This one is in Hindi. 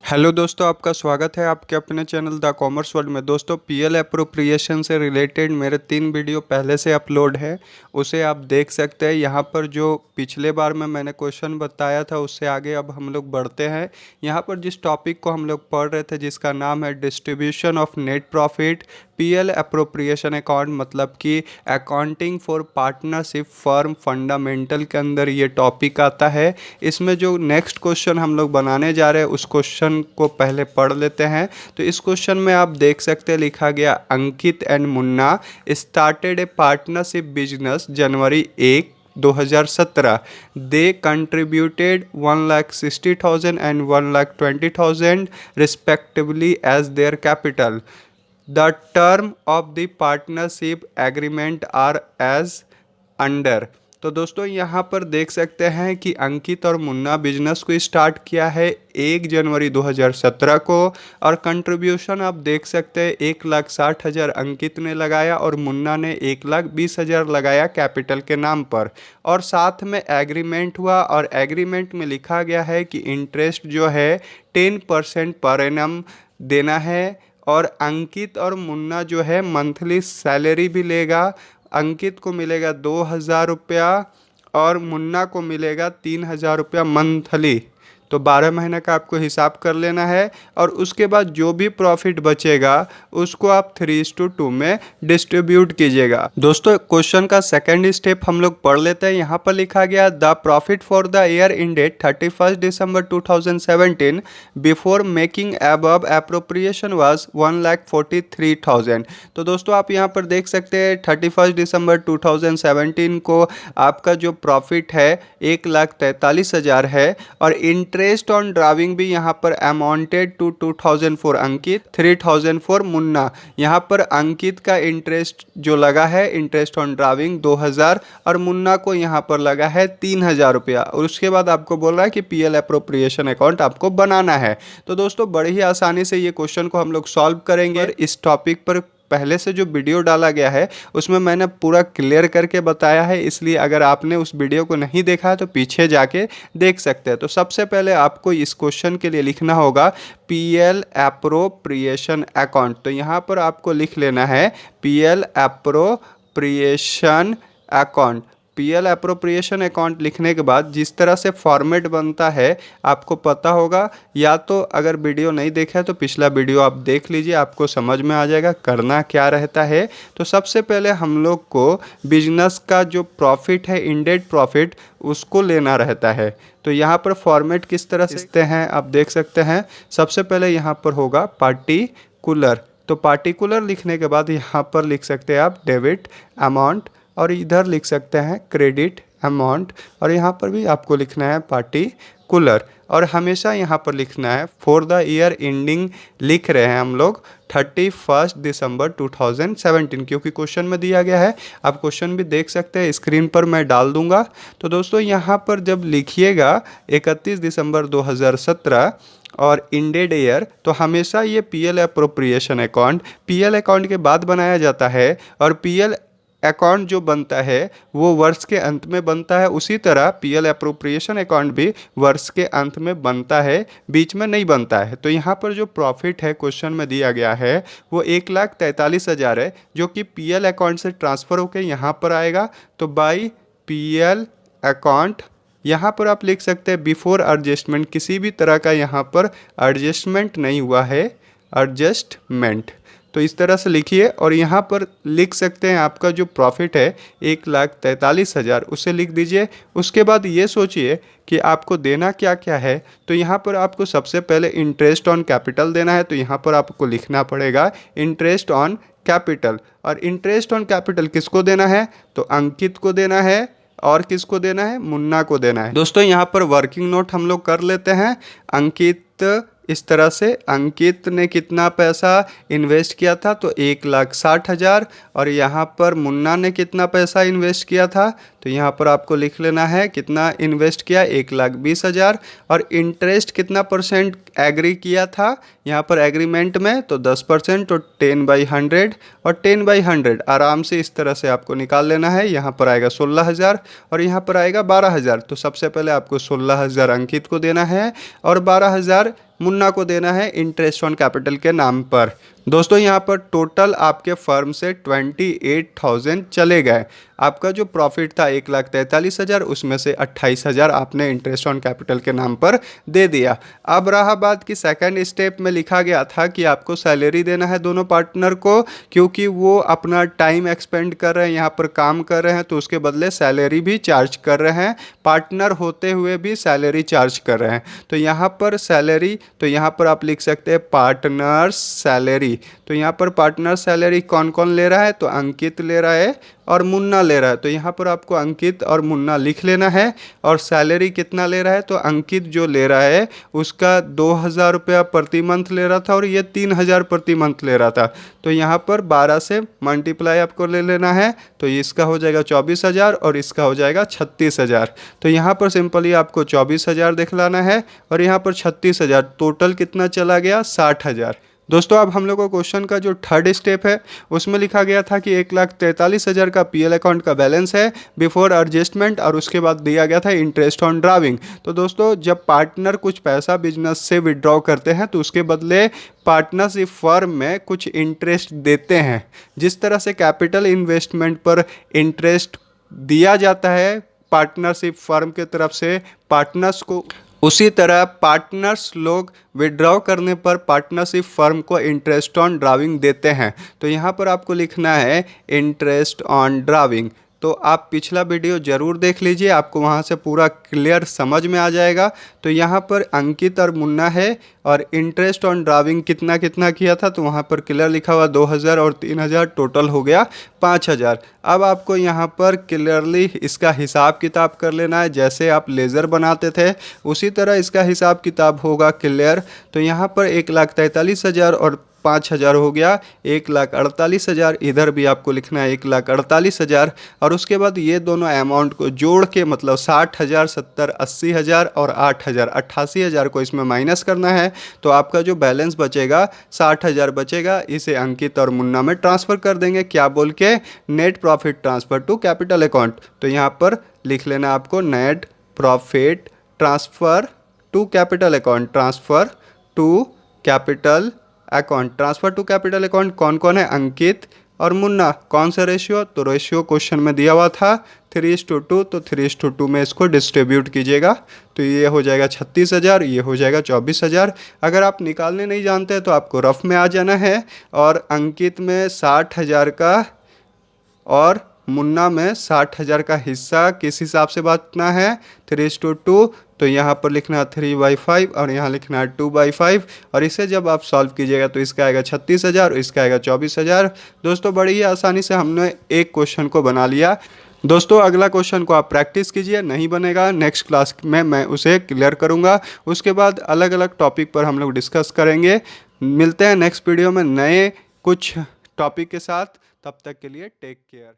हेलो दोस्तों, आपका स्वागत है आपके अपने चैनल द कॉमर्स वर्ल्ड में। दोस्तों, पीएल एप्रोप्रिएशन से रिलेटेड मेरे 3 वीडियो पहले से अपलोड है, उसे आप देख सकते हैं। यहाँ पर जो पिछले बार में मैंने क्वेश्चन बताया था उससे आगे अब हम लोग बढ़ते हैं। यहाँ पर जिस टॉपिक को हम लोग पढ़ रहे थे जिसका नाम है distribution of net profit, PL appropriation account मतलब कि accounting for partnership firm fundamental के अंदर ये टॉपिक आता है। इसमें जो नेक्स्ट क्वेश्चन हम लोग बनाने जा रहे हैं उस क्वेश्चन को पहले पढ़ लेते हैं। तो इस क्वेश्चन में आप देख सकते हैं लिखा गया, Ankit and Munna started a partnership business January 1 2017। They contributed 1,60,000 and 1,20,000 respectively as their capital. The term of the partnership agreement are as under। तो दोस्तों यहाँ पर देख सकते हैं कि अंकित और मुन्ना बिजनेस को स्टार्ट किया है 1 जनवरी 2017 को, और कंट्रीब्यूशन आप देख सकते हैं 1,60,000 अंकित ने लगाया और मुन्ना ने 1,20,000 लगाया कैपिटल के नाम पर। और साथ में एग्रीमेंट हुआ और एग्रीमेंट में लिखा गया है कि इंटरेस्ट जो है 10% पर एनम देना है, और अंकित और मुन्ना जो है मंथली सैलरी भी लेगा। अंकित को मिलेगा 2,000 रुपया और मुन्ना को मिलेगा 3,000 रुपया मंथली। तो 12 महीने का आपको हिसाब कर लेना है, और उसके बाद जो भी प्रॉफिट बचेगा उसको आप 3:2 में डिस्ट्रीब्यूट कीजिएगा। दोस्तों, क्वेश्चन का सेकंड स्टेप हम लोग पढ़ लेते हैं। यहाँ पर लिखा गया, the profit for the year ended 31 December 2017 before making above appropriation was 1,43,000। तो दोस्तों आप यहाँ पर देख सकते हैं 31 दिसंबर 2017 को आपका जो प्रॉफिट है 1,43,000 है, और इंटरेस्ट ऑन ड्राविंग भी यहाँ पर amounted to 2,000 for Ankit, 3,000 for Munna. यहाँ पर अंकित का इंटरेस्ट जो लगा है इंटरेस्ट ऑन ड्राविंग 2,000, और मुन्ना को यहाँ पर लगा है 3,000 रुपया। और उसके बाद आपको बोल रहा है कि पीएल एप्रोप्रिएशन अकाउंट आपको बनाना है। तो दोस्तों बड़ी ही आसानी से ये क्वेश्चन को हम लोग सॉल्व करेंगे। इस टॉपिक पर पहले से जो वीडियो डाला गया है उसमें मैंने पूरा क्लियर करके बताया है, इसलिए अगर आपने उस वीडियो को नहीं देखा है तो पीछे जाके देख सकते हैं। तो सबसे पहले आपको इस क्वेश्चन के लिए लिखना होगा पीएल एप्रोप्रिएशन अकाउंट। तो यहाँ पर आपको लिख लेना है PL appropriation account. PL appropriation account लिखने के बाद जिस तरह से फॉर्मेट बनता है आपको पता होगा, या तो अगर वीडियो नहीं देखा है तो पिछला वीडियो आप देख लीजिए, आपको समझ में आ जाएगा करना क्या रहता है। तो सबसे पहले हम लोग को बिजनेस का जो प्रॉफिट है इंडेड प्रॉफिट उसको लेना रहता है। तो यहाँ पर फॉर्मेट किस तरह से लिखते हैं आप देख सकते हैं। सबसे पहले यहाँ पर होगा पार्टिकुलर। तो पार्टिकुलर लिखने के बाद यहाँ पर लिख सकते हैं आप डेबिट अमाउंट, और इधर लिख सकते हैं क्रेडिट अमाउंट, और यहाँ पर भी आपको लिखना है पार्टिकुलर। और हमेशा यहाँ पर लिखना है फॉर द ईयर एंडिंग, लिख रहे हैं हम लोग 31 दिसंबर 2017 क्योंकि क्वेश्चन में दिया गया है। आप क्वेश्चन भी देख सकते हैं, स्क्रीन पर मैं डाल दूंगा। तो दोस्तों यहाँ पर जब लिखिएगा 31 दिसंबर 2017 और इंडेड ईयर, तो हमेशा ये PL appropriation account PL account के बाद बनाया जाता है, और पीएल अकाउंट जो बनता है वो वर्ष के अंत में बनता है। उसी तरह पीएल एप्रोप्रिएशन अकाउंट भी वर्ष के अंत में बनता है, बीच में नहीं बनता है। तो यहाँ पर जो प्रॉफिट है क्वेश्चन में दिया गया है वो 1,43,000 है, जो कि पीएल अकाउंट से ट्रांसफ़र होकर यहाँ पर आएगा। तो बाई पीएल अकाउंट यहाँ पर आप लिख सकते हैं बिफोर एडजस्टमेंट, किसी भी तरह का यहाँ पर एडजस्टमेंट नहीं हुआ है, एडजस्टमेंट। तो इस तरह से लिखिए, और यहाँ पर लिख सकते हैं आपका जो प्रॉफिट है 1,43,000 उसे लिख दीजिए। उसके बाद ये सोचिए कि आपको देना क्या क्या है। तो यहाँ पर आपको सबसे पहले इंटरेस्ट ऑन कैपिटल देना है, तो यहाँ पर आपको लिखना पड़ेगा इंटरेस्ट ऑन कैपिटल। और इंटरेस्ट ऑन कैपिटल किसको देना है, तो अंकित को देना है, और किसको देना है, मुन्ना को देना है। दोस्तों यहाँ पर वर्किंग नोट हम लोग कर लेते हैं। अंकित इस तरह से, अंकित ने कितना पैसा इन्वेस्ट किया था, तो 1,60,000, और यहाँ पर मुन्ना ने कितना पैसा इन्वेस्ट किया था, तो यहाँ पर आपको लिख लेना है कितना इन्वेस्ट किया 1,20,000, और इंटरेस्ट कितना परसेंट एग्री किया था यहाँ पर एग्रीमेंट में, तो 10%, तो 10/100, और 10/100 आराम से इस तरह से आपको निकाल लेना है। यहाँ पर आएगा 16,000 और यहाँ पर आएगा 12,000। तो सबसे पहले आपको 16,000 अंकित को देना है और 12,000 मुन्ना को देना है इंटरेस्ट ऑन कैपिटल के नाम पर। दोस्तों यहाँ पर टोटल आपके फर्म से 28,000 चले गए। आपका जो प्रॉफिट था 1,43,000, उसमें से 28,000 आपने इंटरेस्ट ऑन कैपिटल के नाम पर दे दिया। अब रहा बात कि सेकंड स्टेप में लिखा गया था कि आपको सैलरी देना है दोनों पार्टनर को, क्योंकि वो अपना टाइम एक्सपेंड कर रहे हैं, यहाँ पर काम कर रहे हैं, तो उसके बदले सैलरी भी चार्ज कर रहे हैं, पार्टनर होते हुए भी सैलरी चार्ज कर रहे हैं। तो यहाँ पर सैलरी, तो यहाँ पर आप लिख सकते हैं पार्टनर्स सैलरी। तो यहाँ पर पार्टनर सैलरी कौन कौन ले रहा है, तो अंकित ले रहा है और मुन्ना ले रहा है। तो यहाँ पर आपको अंकित और मुन्ना लिख लेना है। और सैलरी कितना ले रहा है, तो अंकित जो ले रहा है उसका 2,000 रुपया प्रति मंथ ले रहा था और ये 3,000 प्रति मंथ ले रहा था। तो यहाँ पर 12 से मल्टीप्लाई आपको ले लेना है, तो इसका हो जाएगा 24,000 और इसका हो जाएगा 36,000। तो यहाँ पर सिंपली आपको 24,000 दिखलाना है और यहाँ पर 36,000, टोटल कितना चला गया, 60,000। दोस्तों अब हम लोग को क्वेश्चन का जो थर्ड स्टेप है उसमें लिखा गया था कि 1,43,000 का पीएल अकाउंट का बैलेंस है बिफोर एडजस्टमेंट, और उसके बाद दिया गया था इंटरेस्ट ऑन ड्राविंग। तो दोस्तों जब पार्टनर कुछ पैसा बिजनेस से विड्रॉ करते हैं तो उसके बदले पार्टनरशिप फर्म में कुछ इंटरेस्ट देते हैं। जिस तरह से कैपिटल इन्वेस्टमेंट पर इंटरेस्ट दिया जाता है पार्टनरशिप फर्म के तरफ से पार्टनर्स को, उसी तरह पार्टनर्स लोग विड्रॉ करने पर पार्टनरशिप फर्म को इंटरेस्ट ऑन ड्राविंग देते हैं। तो यहाँ पर आपको लिखना है इंटरेस्ट ऑन ड्राविंग। तो आप पिछला वीडियो ज़रूर देख लीजिए, आपको वहाँ से पूरा क्लियर समझ में आ जाएगा। तो यहाँ पर अंकित और मुन्ना है और इंटरेस्ट ऑन ड्राविंग कितना कितना किया था, तो वहाँ पर क्लियर लिखा हुआ 2,000 और 3,000, टोटल हो गया 5,000। अब आपको यहाँ पर क्लियरली इसका हिसाब किताब कर लेना है, जैसे आप लेज़र बनाते थे उसी तरह इसका हिसाब किताब होगा क्लियर। तो यहाँ पर 1,43,000 और 5,000 हो गया 1,48,000। इधर भी आपको लिखना है 1,48,000 और उसके बाद ये दोनों अमाउंट को जोड़ के मतलब 60,000, 70,000, 80,000 और 8,000, 88,000 को इसमें माइनस करना है। तो आपका जो बैलेंस बचेगा 60,000 बचेगा। इसे अंकित और मुन्ना में ट्रांसफ़र कर देंगे, क्या बोल के, net profit transfer to capital account. तो यहाँ पर लिख लेना आपको net profit transfer to capital account, transfer to capital account. Transfer to capital account कौन कौन है, अंकित और मुन्ना। कौन सा रेशियो, तो रेशियो क्वेश्चन में दिया हुआ था 3:2, तो 3:2 में इसको डिस्ट्रीब्यूट कीजिएगा। तो ये हो जाएगा 36,000, ये हो जाएगा 24,000। अगर आप निकालने नहीं जानते तो आपको रफ में आ जाना है और अंकित में 60,000 का और मुन्ना में 60,000 का हिस्सा किस हिसाब से बांटना है, 3:2। तो यहाँ पर लिखना है 3/5 और यहाँ लिखना है 2/5 और इसे जब आप सॉल्व कीजिएगा तो इसका आएगा 36,000 और इसका आएगा 24,000। दोस्तों बड़ी ही आसानी से हमने एक क्वेश्चन को बना लिया। दोस्तों अगला क्वेश्चन को आप प्रैक्टिस कीजिए, नहीं बनेगा नेक्स्ट क्लास में मैं उसे क्लियर करूँगा। उसके बाद अलग अलग टॉपिक पर हम लोग डिस्कस करेंगे। मिलते हैं नेक्स्ट वीडियो में नए कुछ टॉपिक के साथ, तब तक के लिए टेक केयर।